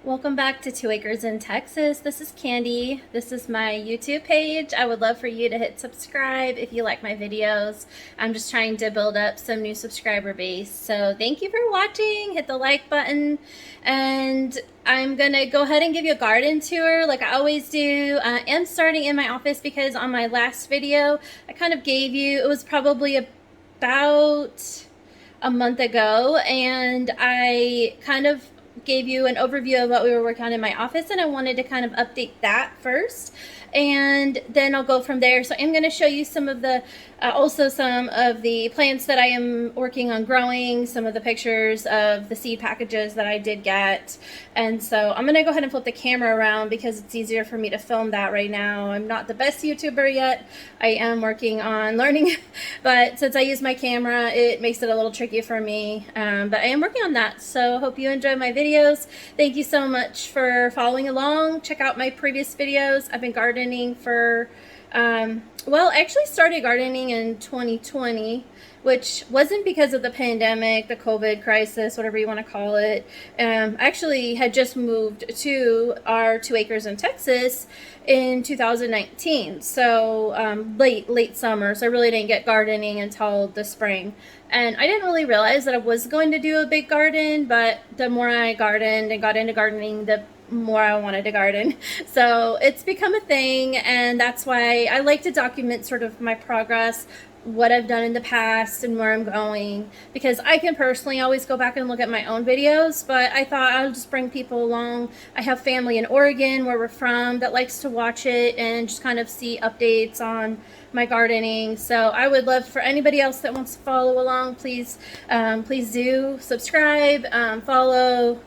Welcome back to 2 Acres in Texas. This is Candy. This is my YouTube page. I would love for you to hit subscribe if you like my videos. I'm just trying to build up some new subscriber base. So thank you for watching. Hit the like button. And I'm gonna go ahead and give you a garden tour like I always do. I am starting in my office because on my last video, I kind of gave you, it was probably about a month ago, and I kind of gave you an overview of what we were working on in my office, and I wanted to kind of update that first, and then I'll go from there. So I'm going to show you some of the also some of the plants that I am working on growing, some of the pictures of the seed packages that I did get. And so I'm going to go ahead and flip the camera around because it's easier for me to film that right now. I'm not the best YouTuber yet. I am working on learning, but since I use my camera, it makes it a little tricky for me. But I am working on that. So hope you enjoy my videos. Thank you so much for following along. Check out my previous videos. I've been gardening for well, I actually started gardening in 2020, which wasn't because of the pandemic, the COVID crisis, whatever you want to call it. I actually had just moved to our 2 acres in Texas in 2019, so late summer, so I really didn't get gardening until the spring. And I didn't really realize that I was going to do a big garden, but the more I gardened and got into gardening, the more I wanted to garden. So it's become a thing, and that's why I like to document sort of my progress, what I've done in the past and where I'm going, because I can personally always go back and look at my own videos, but I thought I'll just bring people along. I have family in Oregon, where we're from, that likes to watch it and just kind of see updates on my gardening. So I would love for anybody else that wants to follow along, please do subscribe, follow.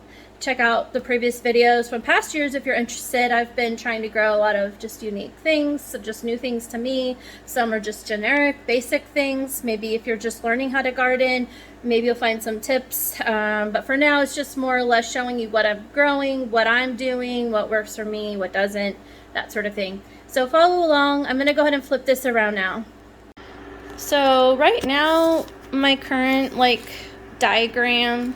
Check out the previous videos from past years if you're interested. I've been trying to grow a lot of just unique things, so just new things to me. Some are just generic, basic things. Maybe if you're just learning how to garden, maybe you'll find some tips. But for now, it's just more or less showing you what I'm growing, what I'm doing, what works for me, what doesn't, that sort of thing. So follow along. I'm gonna go ahead and flip this around now. So right now, my current diagram,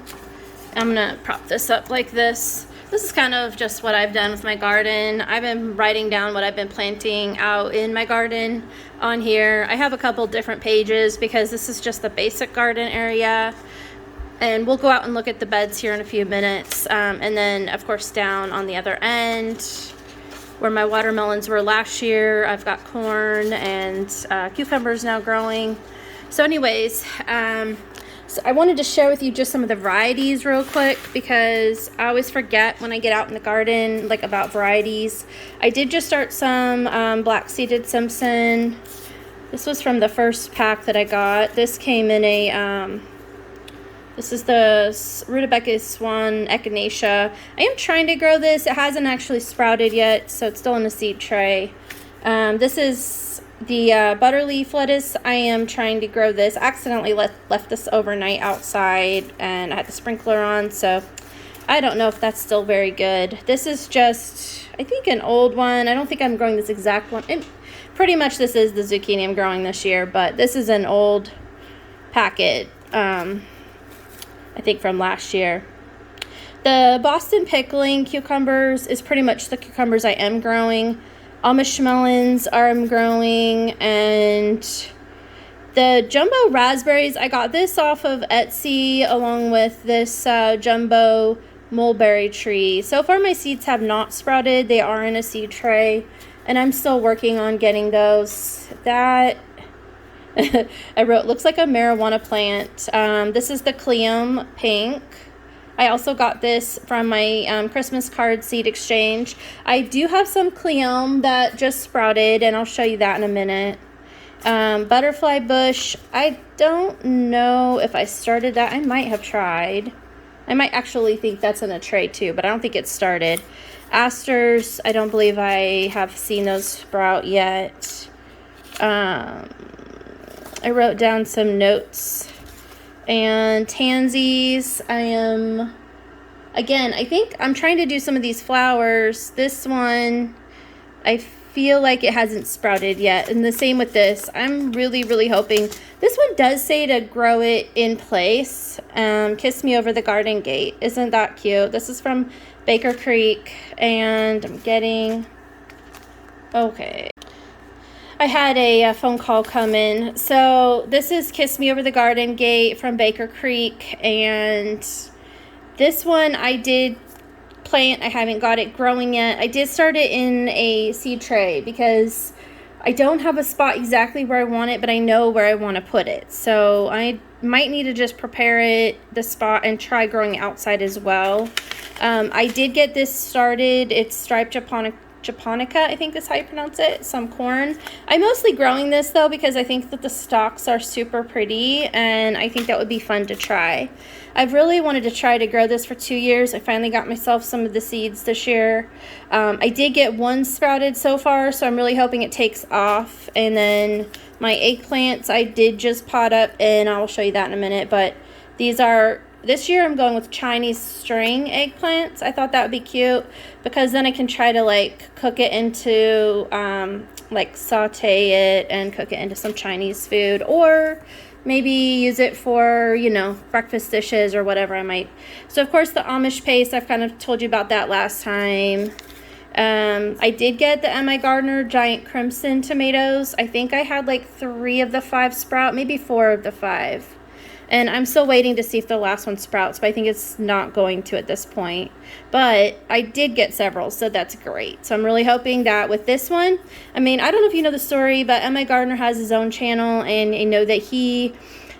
I'm gonna prop this up like this. This is kind of just what I've done with my garden. I've been writing down what I've been planting out in my garden on here. I have a couple different pages because this is just the basic garden area. And we'll go out and look at the beds here in a few minutes. And then of course down on the other end where my watermelons were last year, I've got corn and cucumbers now growing. So anyways, so I wanted to share with you just some of the varieties real quick because I always forget when I get out in the garden about varieties. I did just start some black-seeded Simpson. This was from the first pack that I got. This came in a, this is the Rutabaga Swan Echinacea. I am trying to grow this. It hasn't actually sprouted yet, so it's still in a seed tray. This is the butterleaf lettuce. I am trying to grow this. I accidentally left this overnight outside and I had the sprinkler on, so I don't know if that's still very good. This is just, I think, an old one. I don't think I'm growing this exact one. And pretty much this is the zucchini I'm growing this year, but this is an old packet, I think from last year. The Boston Pickling cucumbers is pretty much the cucumbers I am growing. Amish melons I'm growing, and the jumbo raspberries, I got this off of Etsy along with this jumbo mulberry tree. So far my seeds have not sprouted. They are in a seed tray, and I'm still working on getting those. That I wrote looks like a marijuana plant. This is the Cleum pink. I also got this from my Christmas card seed exchange. I do have some Cleum that just sprouted, and I'll show you that in a minute. Butterfly bush, I don't know if I started that. I might have tried. I might actually think that's in a tray too, but I don't think it started. Asters, I don't believe I have seen those sprout yet. I wrote down some notes. And tansies, I think I'm trying to do some of these flowers. This one, I feel like it hasn't sprouted yet. And the same with this. I'm really, really hoping. This one does say to grow it in place. Kiss Me Over the Garden Gate. Isn't that cute? This is from Baker Creek, and I'm getting... Okay. I had a phone call come in. So this is Kiss Me Over the Garden Gate from Baker Creek, and this one I did plant. I haven't got it growing yet. I did start it in a seed tray because I don't have a spot exactly where I want it, but I know where I want to put it. So I might need to just prepare the spot and try growing outside as well. I did get this started. It's striped japonica, I think is how you pronounce it, some corn. I'm mostly growing this though because I think that the stalks are super pretty, and I think that would be fun to try. I've really wanted to try to grow this for 2 years. I finally got myself some of the seeds this year. I did get one sprouted so far, so I'm really hoping it takes off. And then my eggplants I did just pot up, and I'll show you that in a minute, but these are... This year I'm going with Chinese string eggplants. I thought that would be cute because then I can try to like cook it into, like saute it and cook it into some Chinese food, or maybe use it for, you know, breakfast dishes or whatever I might. So of course the Amish paste, I've kind of told you about that last time. I did get the M.I. Gardner giant crimson tomatoes. I think I had like 3 of the 5 sprout, maybe 4 of the 5. And I'm still waiting to see if the last one sprouts, but I think it's not going to at this point. But I did get several, so that's great. So I'm really hoping that with this one, I mean, I don't know if you know the story, but M.I. Gardner has his own channel, and I know that he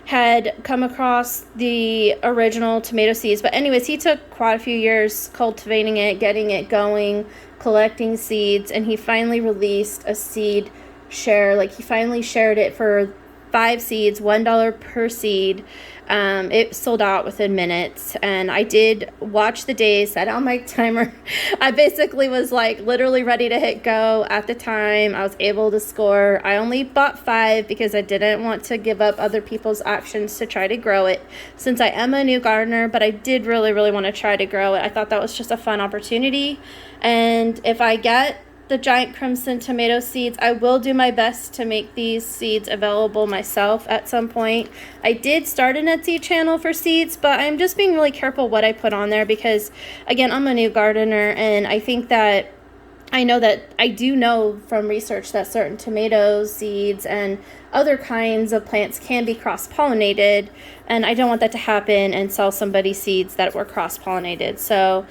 had come across the original tomato seeds. But anyways, he took quite a few years cultivating it, getting it going, collecting seeds, and he finally released a seed share. Like, he finally shared it for 5 seeds, $1 per seed. It sold out within minutes, and I did watch the days, set on my timer. I basically was like literally ready to hit go at the time. I was able to score. I only bought 5 because I didn't want to give up other people's options to try to grow it, since I am a new gardener, but I did really, really want to try to grow it. I thought that was just a fun opportunity, and if I get the giant crimson tomato seeds, I will do my best to make these seeds available myself at some point. I did start an Etsy channel for seeds, but I'm just being really careful what I put on there because, again, I'm a new gardener, and I think that I do know from research that certain tomatoes, seeds, and other kinds of plants can be cross-pollinated, and I don't want that to happen and sell somebody seeds that were cross-pollinated. So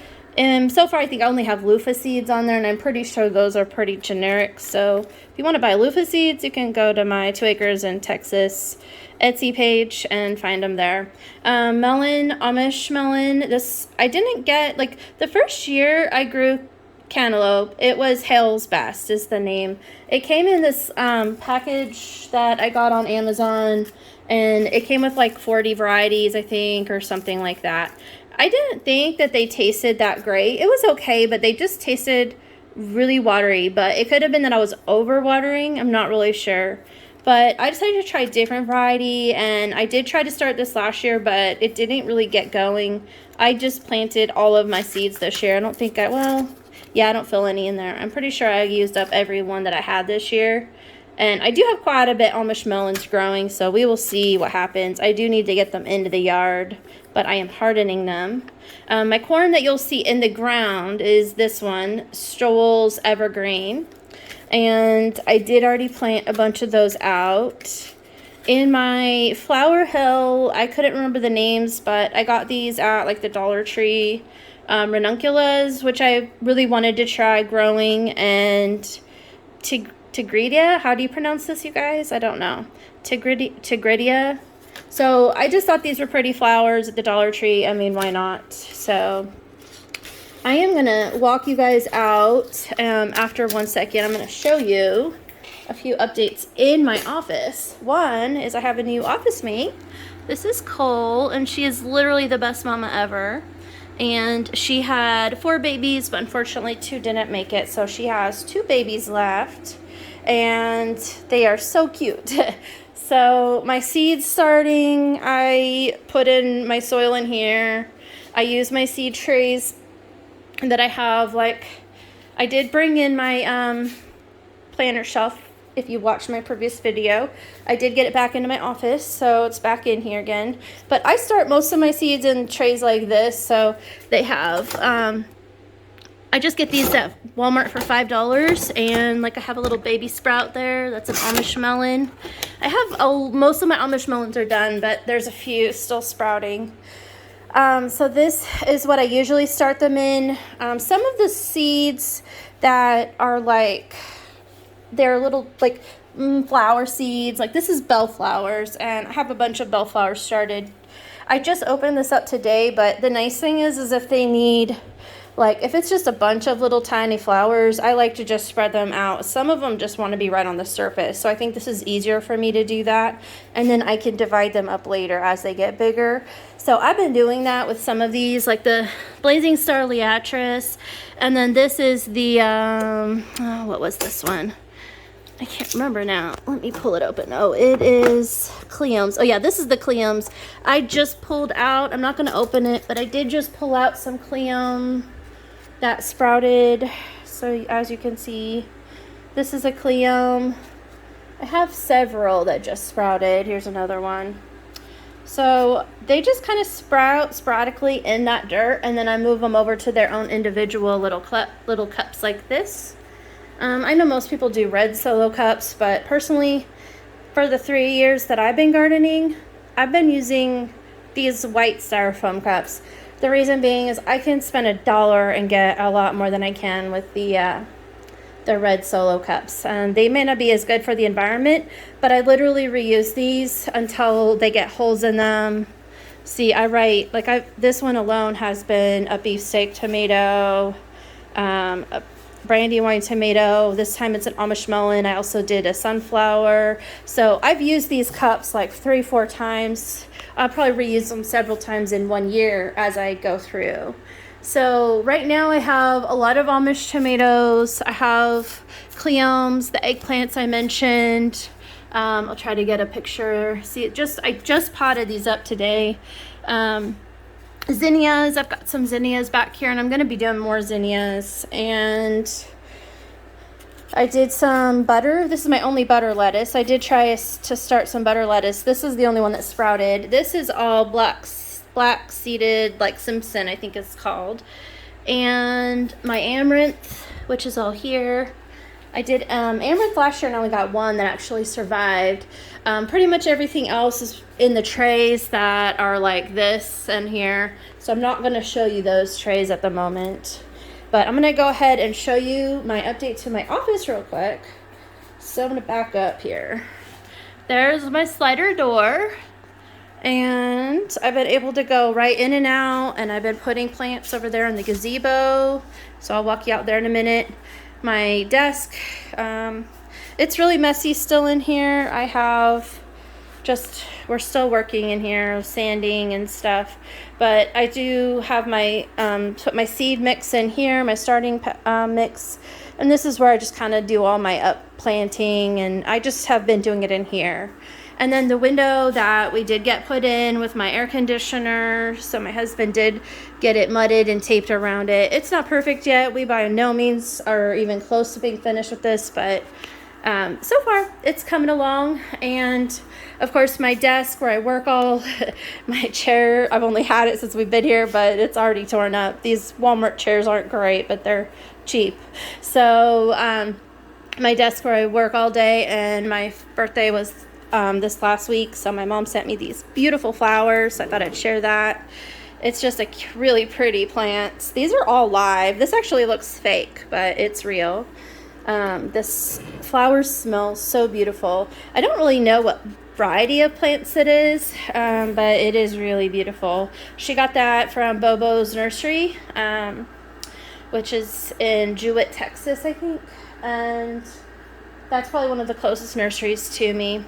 far, I think I only have loofah seeds on there, and I'm pretty sure those are pretty generic. So if you want to buy loofah seeds, you can go to my 2 Acres in Texas Etsy page and find them there. Melon, Amish melon. This I didn't get, like, the first year I grew cantaloupe. It was Hale's Best is the name. It came in this package that I got on Amazon, and it came with like 40 varieties, I think, or something like that. I didn't think that they tasted that great. It was okay, but they just tasted really watery. But it could have been that I was over watering. I'm not really sure. But I decided to try a different variety, and I did try to start this last year, but it didn't really get going. I just planted all of my seeds this year. I don't think I don't fill any in there. I'm pretty sure I used up every one that I had this year. And I do have quite a bit Amish melons growing, so we will see what happens. I do need to get them into the yard, but I am hardening them. My corn that you'll see in the ground is this one, Stoll's Evergreen. And I did already plant a bunch of those out. In my flower hill, I couldn't remember the names, but I got these at like the Dollar Tree. Ranunculus, which I really wanted to try growing, and Tigridia. How do you pronounce this, you guys? I don't know. Tigridia. So I just thought these were pretty flowers at the Dollar Tree. I mean, why not? So I am going to walk you guys out after 1 second. I'm going to show you a few updates in my office. One is I have a new office mate. This is Cole, and she is literally the best mama ever. And she had 4 babies, but unfortunately 2 didn't make it. So she has 2 babies left, and they are so cute. So my seeds starting, I put in my soil in here. I use my seed trays that I have. Like, I did bring in my planter shelf. If you watched my previous video, I did get it back into my office, so it's back in here again. But I start most of my seeds in trays like this, so they have, I just get these at Walmart for $5, and like I have a little baby sprout there. That's an Amish melon. I have, most of my Amish melons are done, but there's a few still sprouting. So this is what I usually start them in. Some of the seeds that are like, they're little like flower seeds, like this is bellflowers, and I have a bunch of bellflowers started. I just opened this up today, but the nice thing is if they need, like if it's just a bunch of little tiny flowers, I like to just spread them out. Some of them just want to be right on the surface, so I think this is easier for me to do that, and then I can divide them up later as they get bigger. So I've been doing that with some of these, like the Blazing Star Liatris, and then this is the what was this one? I can't remember now. Let me pull it open. Oh, it is Cleums. Oh yeah, this is the Cleums. I just pulled out, I'm not going to open it, but I did just pull out some Cleum that sprouted. So as you can see, this is a Cleum. I have several that just sprouted. Here's another one. So they just kind of sprout sporadically in that dirt, and then I move them over to their own individual little cups like this. I know most people do red solo cups, but personally, for the 3 years that I've been gardening, I've been using these white styrofoam cups. The reason being is I can spend $1 and get a lot more than I can with the red solo cups. They may not be as good for the environment, but I literally reuse these until they get holes in them. See, I write, like this one alone has been a beefsteak tomato, a brandywine tomato. This time it's an Amish melon. I also did a sunflower. So I've used these cups like 3-4 times. I'll probably reuse them several times in 1 year as I go through. So right now I have a lot of Amish tomatoes. I have Cleums, the eggplants I mentioned. I'll try to get a picture. See, I just potted these up today. Zinnias, I've got some zinnias back here, and I'm going to be doing more zinnias. And I did some butter. This is my only butter lettuce. I did try to start some butter lettuce. This is the only one that sprouted. This is all black seeded, like Simpson, I think it's called. And my amaranth, which is all here. I did amaranth last year and I only got one that actually survived. Pretty much everything else is in the trays that are like this and here. So I'm not going to show you those trays at the moment. But I'm going to go ahead and show you my update to my office real quick. So I'm going to back up here. There's my slider door. And I've been able to go right in and out. And I've been putting plants over there in the gazebo. So I'll walk you out there in a minute. My desk, it's really messy still in here. We're still working in here, sanding and stuff, but I do have my, put my seed mix in here, my starting mix, and this is where I just kind of do all my up planting, and I just have been doing it in here. And then the window that we did get put in with my air conditioner, so my husband did get it mudded and taped around it. It's not perfect yet. We by no means are even close to being finished with this, but so far it's coming along. And of course my desk where I work my chair, I've only had it since we've been here, but it's already torn up. These Walmart chairs aren't great, but they're cheap. So my desk where I work all day, and my birthday was this last week, so my mom sent me these beautiful flowers. I thought I'd share that. It's just a really pretty plant. These are all live. This actually looks fake, but it's real. This flower smells so beautiful. I don't really know what variety of plants it is, but it is really beautiful. She got that from Bobo's nursery, which is in Jewett, Texas, I think, and that's probably one of the closest nurseries to me.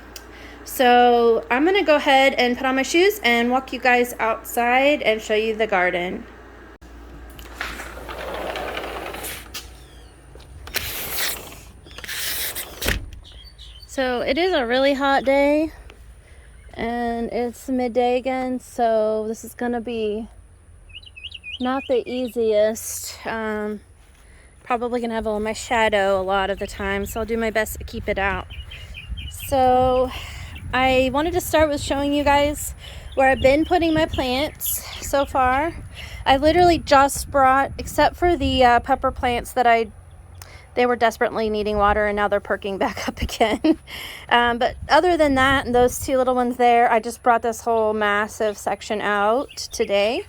So I'm going to go ahead and put on my shoes and walk you guys outside and show you the garden. So it is a really hot day, and it's midday again, so this is going to be not the easiest Probably gonna have it on my shadow a lot of the time, so I'll do my best to keep it out. So I wanted to start with showing you guys where I've been putting my plants so far. I literally just brought, except for the pepper plants that they were desperately needing water, and now they're perking back up again. But other than that, and those two little ones there, I just brought this whole massive section out today.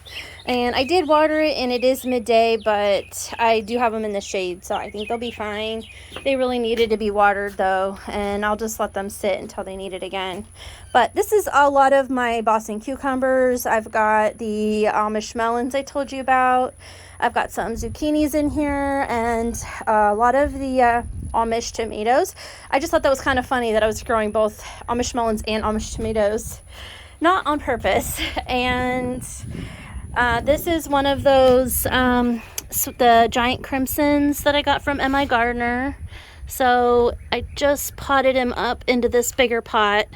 And I did water it, and it is midday, but I do have them in the shade, so I think they'll be fine. They really needed to be watered though, and I'll just let them sit until they need it again. But this is a lot of my Boston cucumbers. I've got the Amish melons I told you about. I've got some zucchinis in here, and a lot of the Amish tomatoes. I just thought that was kind of funny that I was growing both Amish melons and Amish tomatoes, not on purpose. And this is one of those, the giant crimsons that I got from M.I. Gardner. So I just potted him up into this bigger pot.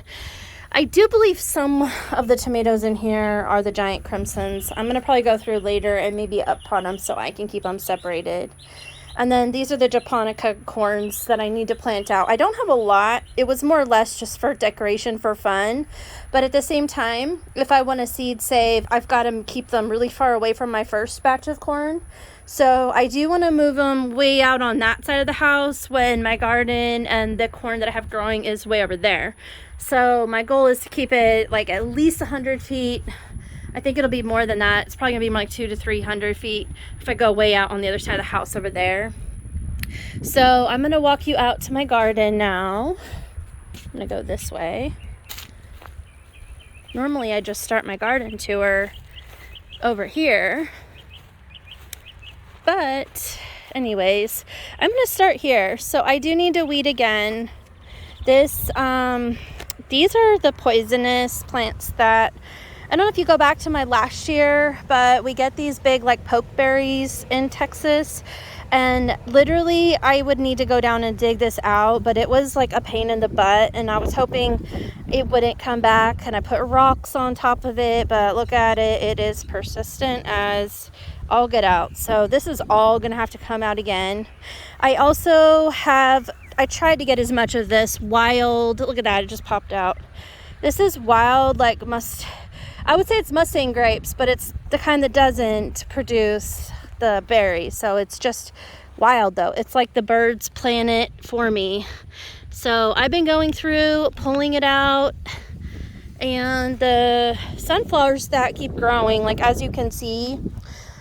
I do believe some of the tomatoes in here are the giant crimsons. I'm going to probably go through later and maybe up pot them so I can keep them separated. And then these are the japonica corns that I need to plant out. I don't have a lot. It was more or less just for decoration, for fun. But at the same time, if I want to seed save, I've got to keep them really far away from my first batch of corn. So I do want to move them way out on that side of the house when my garden and the corn that I have growing is way over there. So my goal is to keep it like at least 100 feet. I think it'll be more than that. It's probably gonna be more like 200 to 300 feet if I go way out on the other side of the house over there. So I'm gonna walk you out to my garden now. I'm gonna go this way. Normally I just start my garden tour over here. But anyways, I'm gonna start here. So I do need to weed again. These are the poisonous plants that, I don't know if you go back to my last year, but we get these big like pokeberries in Texas, and literally I would need to go down and dig this out, but it was like a pain in the butt, and I was hoping it wouldn't come back, and I put rocks on top of it, but look at it, it is persistent as all get out. So this is all gonna have to come out again. I tried to get as much of this wild, look at that, it just popped out. This is wild, like I would say it's Mustang grapes, but it's the kind that doesn't produce the berry. So it's just wild though. It's like the birds plant it for me. So I've been going through, pulling it out, and the sunflowers that keep growing, like as you can see,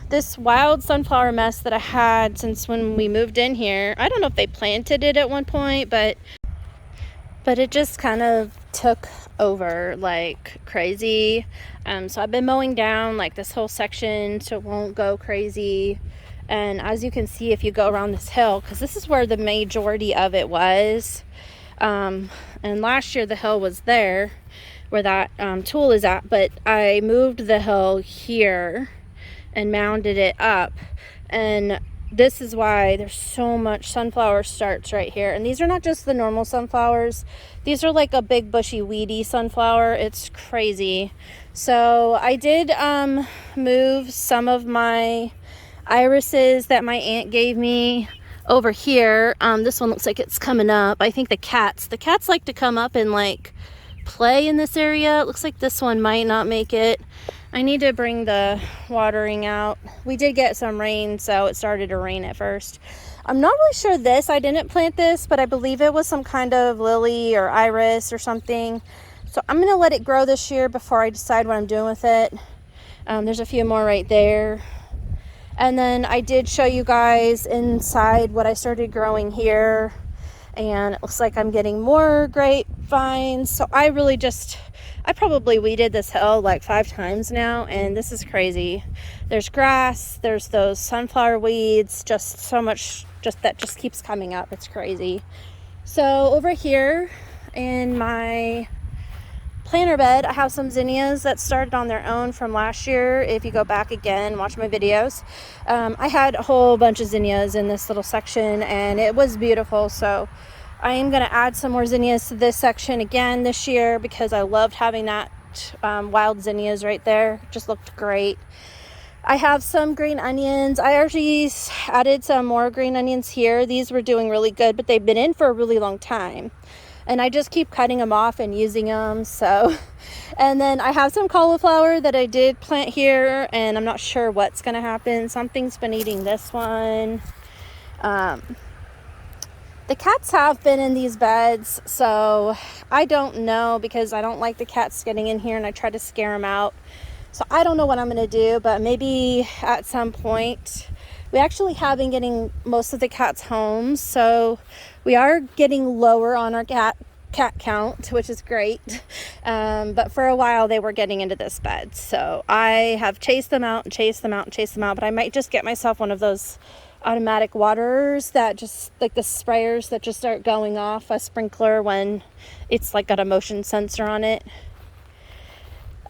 this wild sunflower mess that I had since when we moved in here. I don't know if they planted it at one point, but it just kind of took over like crazy. So I've been mowing down like this whole section so it won't go crazy. And as you can see, if you go around this hill, because this is where the majority of it was, and last year the hill was there where that tool is at, but I moved the hill here and mounded it up, and this is why there's so much sunflower starts right here. And these are not just the normal sunflowers, these are like a big bushy weedy sunflower. It's crazy. So I did move some of my irises that my aunt gave me over here. This one looks like it's coming up. I think the cats like to come up and like play in this area. It looks like this one might not make it. I need to bring the watering out. We did get some rain, so it started to rain at first. I'm not really sure I didn't plant this, but I believe it was some kind of lily or iris or something. So I'm gonna let it grow this year before I decide what I'm doing with it. There's a few more right there. And then I did show you guys inside what I started growing here. And it looks like I'm getting more grapevines. So I probably weeded this hill like 5 times now, and this is crazy. There's grass, there's those sunflower weeds, just so much that just keeps coming up. It's crazy. So over here in my planter bed, I have some zinnias that started on their own from last year. If you go back again, watch my videos. I had a whole bunch of zinnias in this little section, and it was beautiful. So I am going to add some more zinnias to this section again this year because I loved having that wild zinnias right there. Just looked great. I have some green onions. I actually added some more green onions here. These were doing really good, but they've been in for a really long time. And I just keep cutting them off and using them. So, and then I have some cauliflower that I did plant here, and I'm not sure what's going to happen. Something's been eating this one. The cats have been in these beds, so I don't know, because I don't like the cats getting in here and I try to scare them out. So I don't know what I'm going to do, but maybe at some point. We actually have been getting most of the cats home, so we are getting lower on our cat count, which is great. But for a while they were getting into this bed, so I have chased them out and chased them out and chased them out. But I might just get myself one of those automatic waterers that just, like the sprayers that just start going off, a sprinkler when it's like got a motion sensor on it.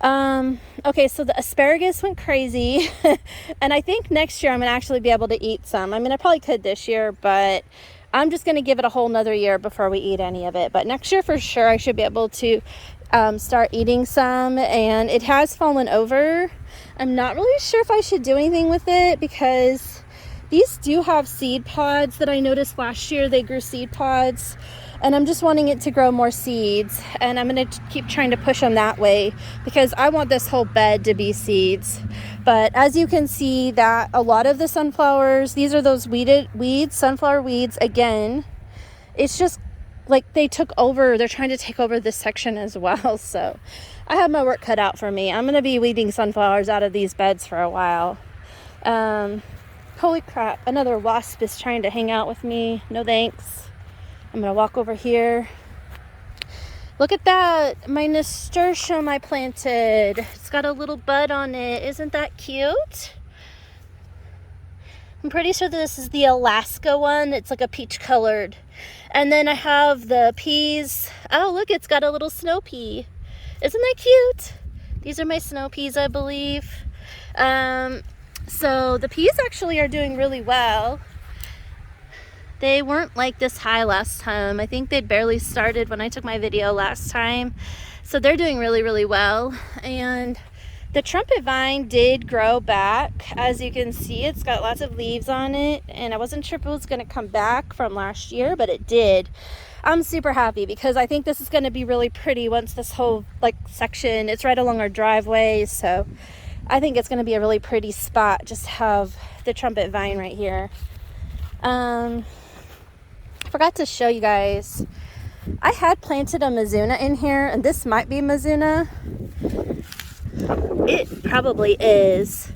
Okay, so the asparagus went crazy. And I think next year I'm gonna actually be able to eat some. I mean, I probably could this year, but I'm just gonna give it a whole nother year before we eat any of it. But next year for sure I should be able to start eating some. And it has fallen over. I'm not really sure if I should do anything with it, because these do have seed pods that I noticed last year. They grew seed pods, and I'm just wanting it to grow more seeds, and I'm going to keep trying to push them that way, because I want this whole bed to be seeds. But as you can see, that a lot of the sunflowers, these are those weeds, sunflower weeds again. It's just like they took over. They're trying to take over this section as well. So I have my work cut out for me. I'm going to be weeding sunflowers out of these beds for a while. Holy crap, another wasp is trying to hang out with me. No thanks. I'm gonna walk over here. Look at that, my nasturtium I planted. It's got a little bud on it. Isn't that cute? I'm pretty sure this is the Alaska one. It's like a peach colored. And then I have the peas. Oh, look, it's got a little snow pea. Isn't that cute? These are my snow peas, I believe. So the peas actually are doing really well. They weren't like this high last time. I think they barely started when I took my video last time. So they're doing really, really well. And the trumpet vine did grow back. As you can see, it's got lots of leaves on it. And I wasn't sure if it was going to come back from last year, but it did. I'm super happy, because I think this is going to be really pretty once this whole like section, it's right along our driveway. So I think it's going to be a really pretty spot just to have the trumpet vine right here. I forgot to show you guys, I had planted a Mizuna in here, and this might be Mizuna. It probably is.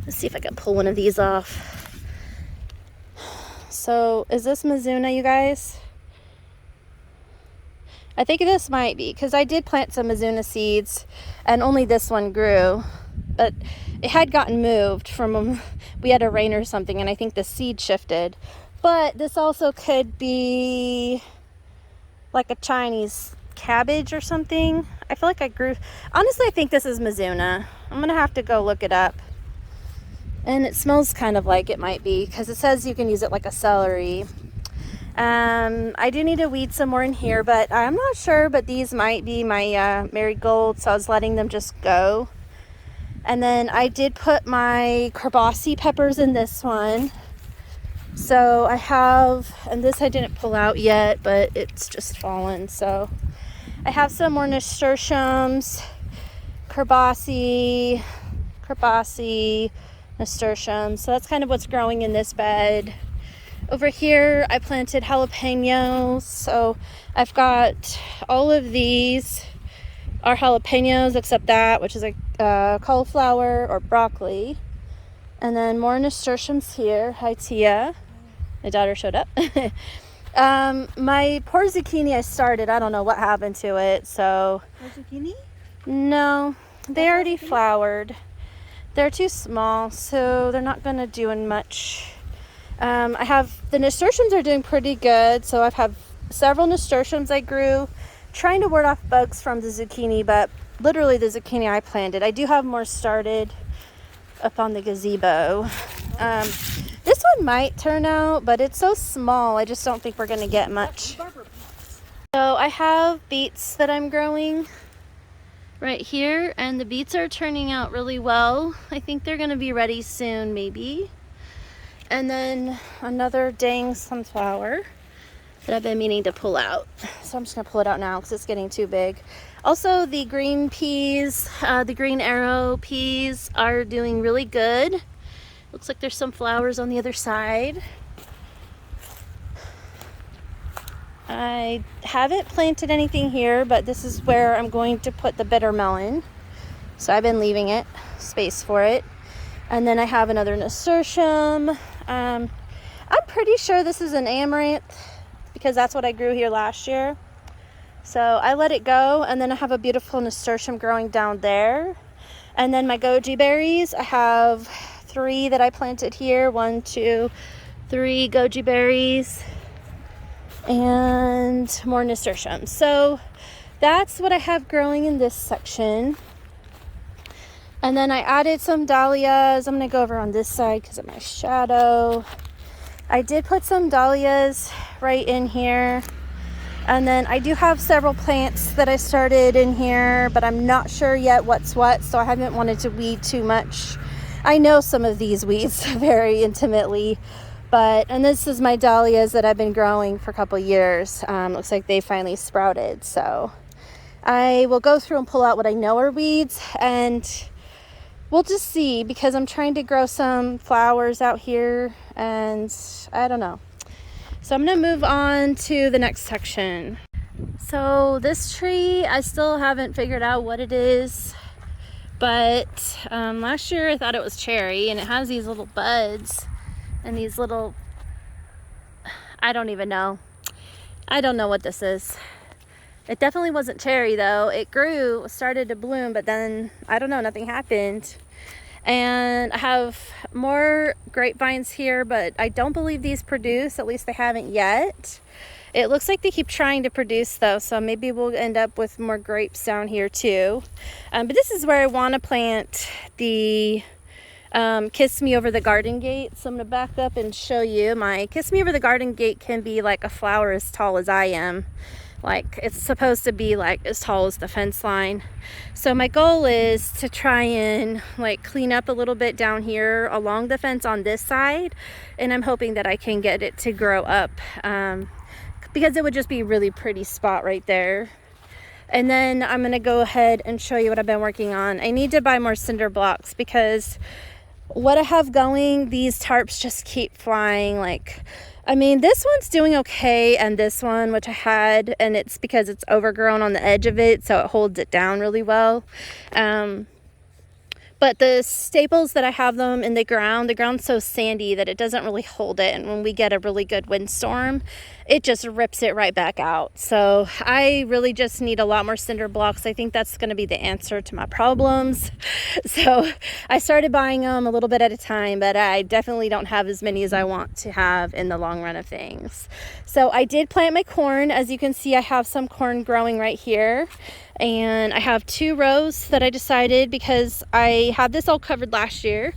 Let's see if I can pull one of these off. So is this Mizuna, you guys? I think this might be, because I did plant some Mizuna seeds and only this one grew, but it had gotten moved from, we had a rain or something, and I think the seed shifted. But this also could be like a Chinese cabbage or something. I feel like I grew, honestly I think this is Mizuna. I'm gonna have to go look it up. And it smells kind of like it might be, because it says you can use it like a celery. I do need to weed some more in here, but I'm not sure, but these might be my marigolds, so I was letting them just go. And then I did put my Kerbassi peppers in this one. So I have, and this I didn't pull out yet, but it's just fallen. So I have some more nasturtiums, Kerbassi, nasturtiums. So that's kind of what's growing in this bed. Over here I planted jalapenos. So I've got all of these are jalapenos except that, which is a cauliflower or broccoli. And then more nasturtiums here. Hi Tia. My daughter showed up. My poor zucchini I started, I don't know what happened to it. So zucchini? No, they already flowered. They're too small, so they're not gonna do much. I have, the nasturtiums are doing pretty good. So I've had several nasturtiums I grew, trying to ward off bugs from the zucchini, but literally the zucchini I planted. I do have more started up on the gazebo. This one might turn out, but it's so small, I just don't think we're gonna get much. So I have beets that I'm growing. right here, and the beets are turning out really well. I think they're gonna be ready soon, maybe. And then another dang sunflower that I've been meaning to pull out. So I'm just gonna pull it out now because it's getting too big. Also, the green peas, the green arrow peas are doing really good. Looks like there's some flowers on the other side. I haven't planted anything here, but this is where I'm going to put the bitter melon. So I've been leaving it, space for it. And then I have another nasturtium. I'm pretty sure this is an amaranth because that's what I grew here last year. So I let it go, and then I have a beautiful nasturtium growing down there. And then my goji berries, I have 3 that I planted here. 1, 2, 3 goji berries. And more nasturtium. So that's what I have growing in this section. And then I added some dahlias. I'm going to go over on this side because of my shadow. I did put some dahlias right in here. And then I do have several plants that I started in here, but I'm not sure yet what's what, so I haven't wanted to weed too much. I know some of these weeds very intimately. And this is my dahlias that I've been growing for a couple years. Looks like they finally sprouted. So I will go through and pull out what I know are weeds, and we'll just see, because I'm trying to grow some flowers out here, and I don't know. So I'm going to move on to the next section. So this tree, I still haven't figured out what it is, but last year I thought it was cherry, and it has these little buds. And these little, I don't even know. I don't know what this is. It definitely wasn't cherry though. It grew, started to bloom, but then, I don't know, nothing happened. And I have more grapevines here, but I don't believe these produce, at least they haven't yet. It looks like they keep trying to produce though, so maybe we'll end up with more grapes down here too. But this is where I want to plant the Kiss Me Over the Garden Gate. So I'm going to back up and show you. My Kiss Me Over the Garden Gate can be like a flower as tall as I am. Like, it's supposed to be like as tall as the fence line. So my goal is to try and like clean up a little bit down here along the fence on this side, and I'm hoping that I can get it to grow up, because it would just be a really pretty spot right there. And then I'm going to go ahead and show you what I've been working on. I need to buy more cinder blocks because what I have going, these tarps just keep flying. Like, I mean, this one's doing okay, and this one, which I had, and it's because it's overgrown on the edge of it, so it holds it down really well. But the staples that I have them in the ground's so sandy that it doesn't really hold it. And when we get a really good windstorm, it just rips it right back out. So I really just need a lot more cinder blocks. I think that's going to be the answer to my problems. So I started buying them a little bit at a time, but I definitely don't have as many as I want to have in the long run of things. So I did plant my corn. As you can see, I have some corn growing right here. And I have 2 rows that I decided, because I had this all covered last year,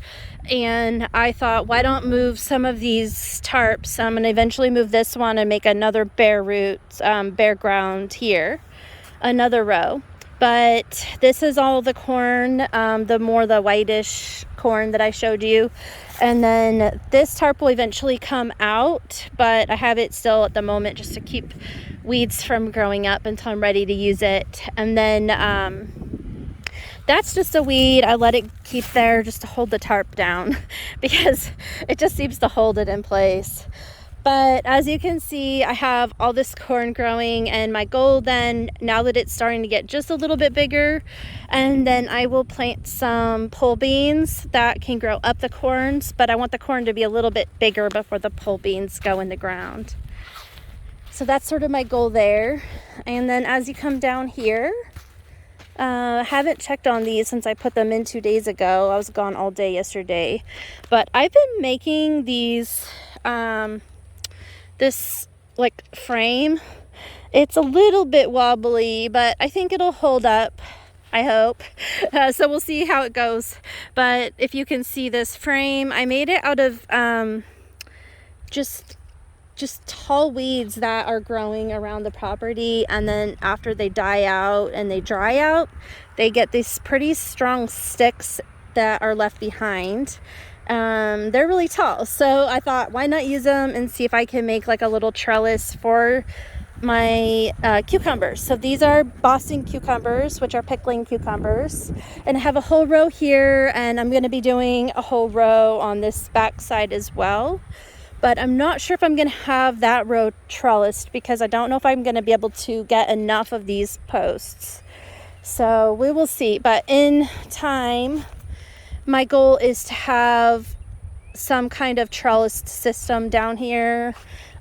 and I thought, why don't move some of these tarps? I'm going to eventually move this one and make another bare roots, bare ground here, another row. But this is all the corn, the whitish corn that I showed you. And then this tarp will eventually come out, but I have it still at the moment just to keep weeds from growing up until I'm ready to use it. And then that's just a weed. I let it keep there just to hold the tarp down because it just seems to hold it in place. But as you can see, I have all this corn growing, and my goal then, now that it's starting to get just a little bit bigger, and then I will plant some pole beans that can grow up the corns, but I want the corn to be a little bit bigger before the pole beans go in the ground. So that's sort of my goal there. And then as you come down here, I haven't checked on these since I put them in 2 days ago. I was gone all day yesterday, but I've been making these this like frame. It's a little bit wobbly, but I think it'll hold up, I hope. So we'll see how it goes. But if you can see this frame, I made it out of just just tall weeds that are growing around the property, and then after they die out and they dry out, they get these pretty strong sticks that are left behind. They're really tall, so I thought, why not use them and see if I can make like a little trellis for my cucumbers. So these are Boston cucumbers, which are pickling cucumbers, and I have a whole row here, and I'm going to be doing a whole row on this back side as well. But I'm not sure if I'm going to have that row trellised, because I don't know if I'm going to be able to get enough of these posts. So we will see. But in time, my goal is to have some kind of trellised system down here,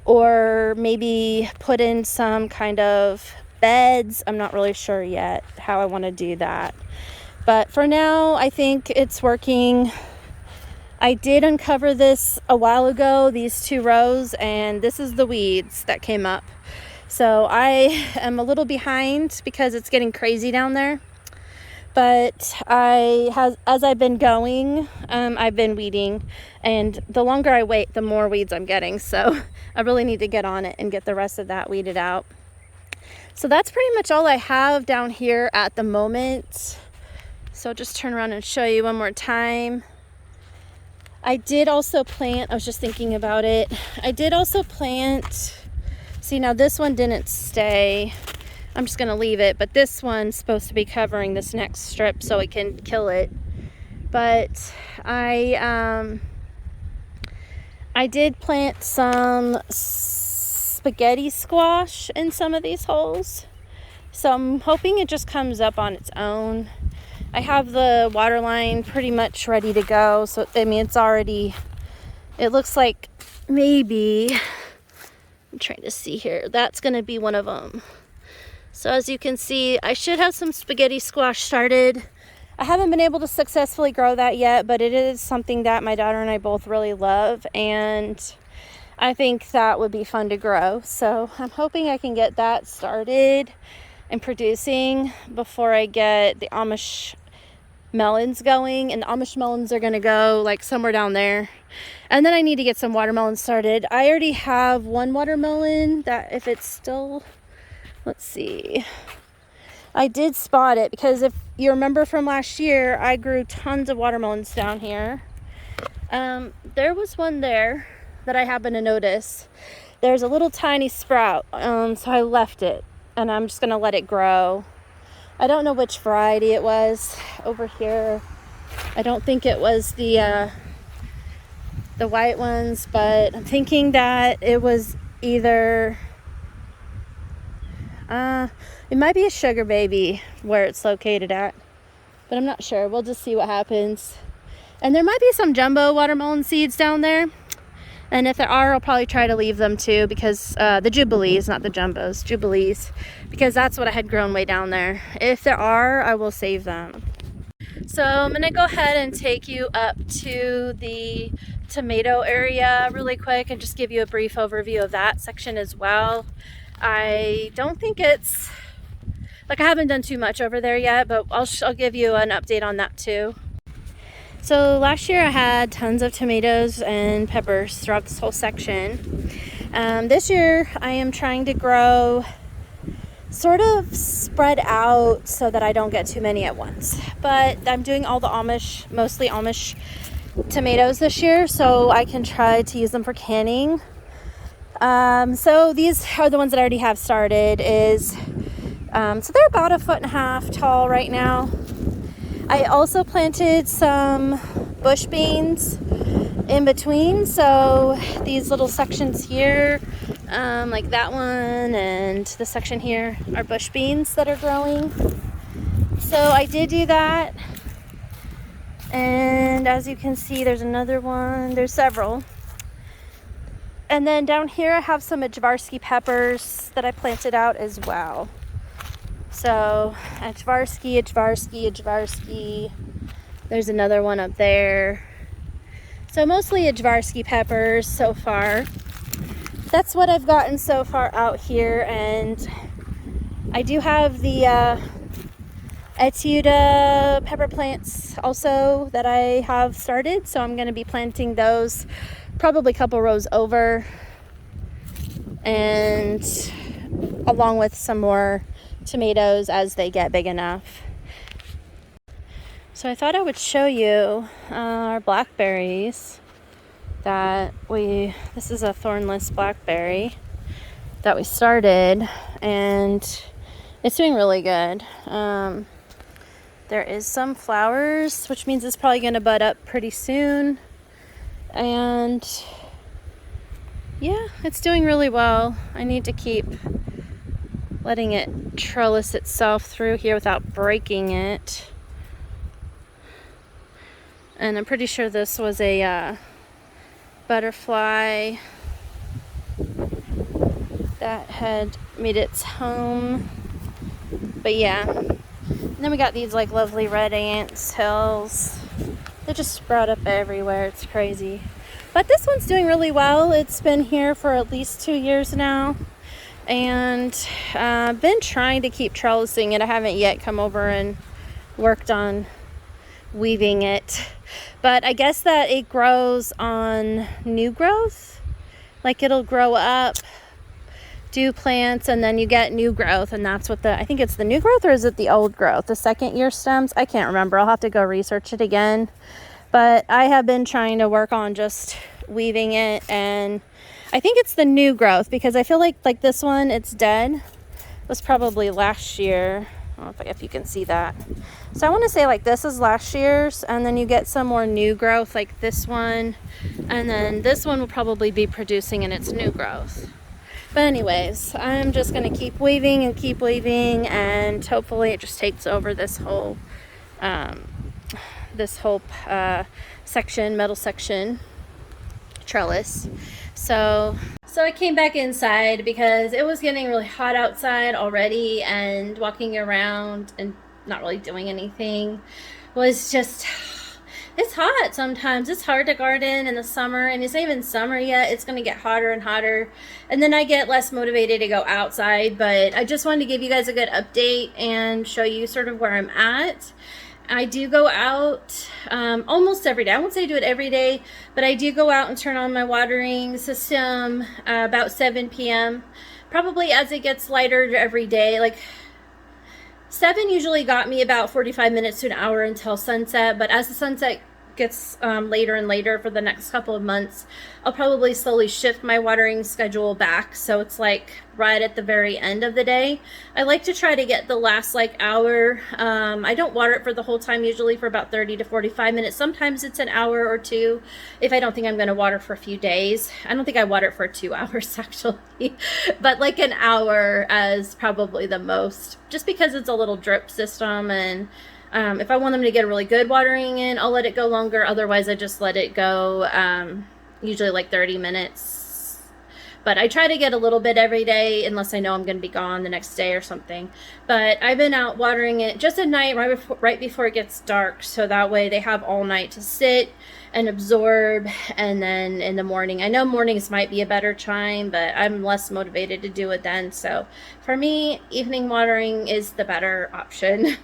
or maybe put in some kind of beds. I'm not really sure yet how I want to do that. But for now, I think it's working. I did uncover this a while ago, these 2 rows, and this is the weeds that came up. So I am a little behind because it's getting crazy down there. But as I've been going, I've been weeding, and the longer I wait, the more weeds I'm getting. So I really need to get on it and get the rest of that weeded out. So that's pretty much all I have down here at the moment. So I'll just turn around and show you one more time. I did also plant, I was just thinking about it. I did also plant, see, now this one didn't stay. I'm just going to leave it, but this one's supposed to be covering this next strip so it can kill it. But I did plant some spaghetti squash in some of these holes. So I'm hoping it just comes up on its own. I have the water line pretty much ready to go. So, I mean, it's already, it looks like maybe, I'm trying to see here, that's going to be one of them. So as you can see, I should have some spaghetti squash started. I haven't been able to successfully grow that yet, but it is something that my daughter and I both really love, and I think that would be fun to grow. So I'm hoping I can get that started and producing before I get the Amish melons going. And the Amish melons are going to go like somewhere down there. And then I need to get some watermelons started. I already have one watermelon that, if it's still... Let's see. I did spot it because if you remember from last year, I grew tons of watermelons down here. There was one there that I happened to notice. There's a little tiny sprout, so I left it, and I'm just going to let it grow. I don't know which variety it was over here. I don't think it was the white ones, but I'm thinking that it was either... it might be a sugar baby where it's located at, but I'm not sure. We'll just see what happens. And there might be some jumbo watermelon seeds down there, and if there are, I'll probably try to leave them too, because the Jubilees, not the jumbos, Jubilees, because that's what I had grown way down there. If there are, I will save them. So I'm gonna go ahead and take you up to the tomato area really quick and just give you a brief overview of that section as well. I don't think it's, like, I haven't done too much over there yet, but I'll give you an update on that too. So last year I had tons of tomatoes and peppers throughout this whole section. This year I am trying to grow sort of spread out so that I don't get too many at once. But I'm doing all the Amish, mostly Amish tomatoes this year, so I can try to use them for canning. So these are the ones that I already have started. So they're about 1.5 feet tall right now. I also planted some bush beans in between. So these little sections here, like that one and the section here, are bush beans that are growing. So I did do that. And as you can see, there's another one. There's several. And then down here I have some Kerbassi peppers that I planted out as well. So Kerbassi. There's another one up there. So mostly Kerbassi peppers so far. That's what I've gotten so far out here. And I do have the Etuda pepper plants also that I have started. So I'm going to be planting those probably a couple rows over. and along with some more tomatoes as they get big enough. So I thought I would show you our blackberries that this is a thornless blackberry that we started, and it's doing really good. There is some flowers, which means it's probably going to bud up pretty soon. And yeah, it's doing really well. I need to keep letting it trellis itself through here without breaking it. And I'm pretty sure this was a butterfly that had made its home. But yeah, and then we got these like lovely red ants hills. They just sprout up everywhere. It's crazy. But this one's doing really well. It's been here for at least 2 years now, and I've been trying to keep trellising it. I haven't yet come over and worked on weaving it, but I guess that it grows on new growth. Like it'll grow up, do plants, and then you get new growth, and that's what I think it's the new growth, or is it the old growth, the second year stems? I can't remember. I'll have to go research it again. But I have been trying to work on just weaving it, and I think it's the new growth, because I feel like this one, it's dead. It was probably last year. I don't know if you can see that. So I want to say like this is last year's, and then you get some more new growth like this one, and then this one will probably be producing in its new growth. But anyways, I'm just going to keep weaving and keep weaving, and hopefully it just takes over this whole section, metal section trellis. So I came back inside because it was getting really hot outside already, and walking around and not really doing anything was just, it's hot sometimes. It's hard to garden in the summer, and it's not even summer yet. It's going to get hotter and hotter, and then I get less motivated to go outside. But I just wanted to give you guys a good update and show you sort of where I'm at. I do go out almost every day. I won't say I do it every day, but I do go out and turn on my watering system about 7 p.m. Probably as it gets lighter every day. Like 7 usually got me about 45 minutes to an hour until sunset, but as the sunset gets later and later for the next couple of months, I'll probably slowly shift my watering schedule back, so it's like right at the very end of the day. I like to try to get the last like hour. I don't water it for the whole time, usually for about 30 to 45 minutes. Sometimes it's an hour or two if I don't think I'm going to water for a few days. I don't think I water it for 2 hours actually, but like an hour as probably the most, just because it's a little drip system, and if I want them to get a really good watering in, I'll let it go longer. Otherwise, I just let it go usually like 30 minutes. But I try to get a little bit every day, unless I know I'm going to be gone the next day or something. But I've been out watering it just at night, right before it gets dark, so that way they have all night to sit and absorb. And then in the morning, I know mornings might be a better time, but I'm less motivated to do it then. So for me, evening watering is the better option.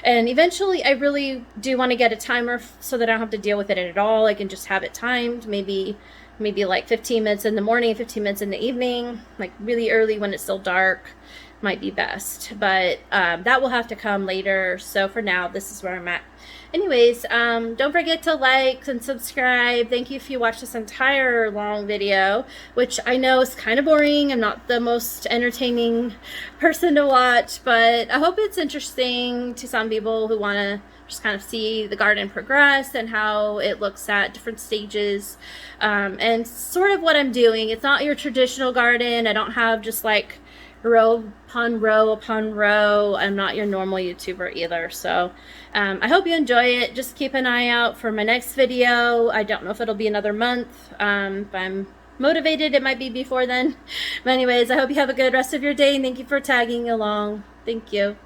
And eventually I really do want to get a timer so that I don't have to deal with it at all. I can just have it timed, maybe like 15 minutes in the morning, 15 minutes in the evening, like really early when it's still dark might be best. But that will have to come later. So for now, this is where I'm at. Anyways, don't forget to like and subscribe. Thank you if you watched this entire long video, which I know is kind of boring. I'm not the most entertaining person to watch, but I hope it's interesting to some people who want to just kind of see the garden progress and how it looks at different stages, and sort of what I'm doing. It's not your traditional garden. I don't have just like row upon row upon row. I'm not your normal YouTuber either. So I hope you enjoy it. Just keep an eye out for my next video. I don't know if it'll be another month. If I'm motivated, it might be before then. But anyways, I hope you have a good rest of your day, and thank you for tagging along. Thank you.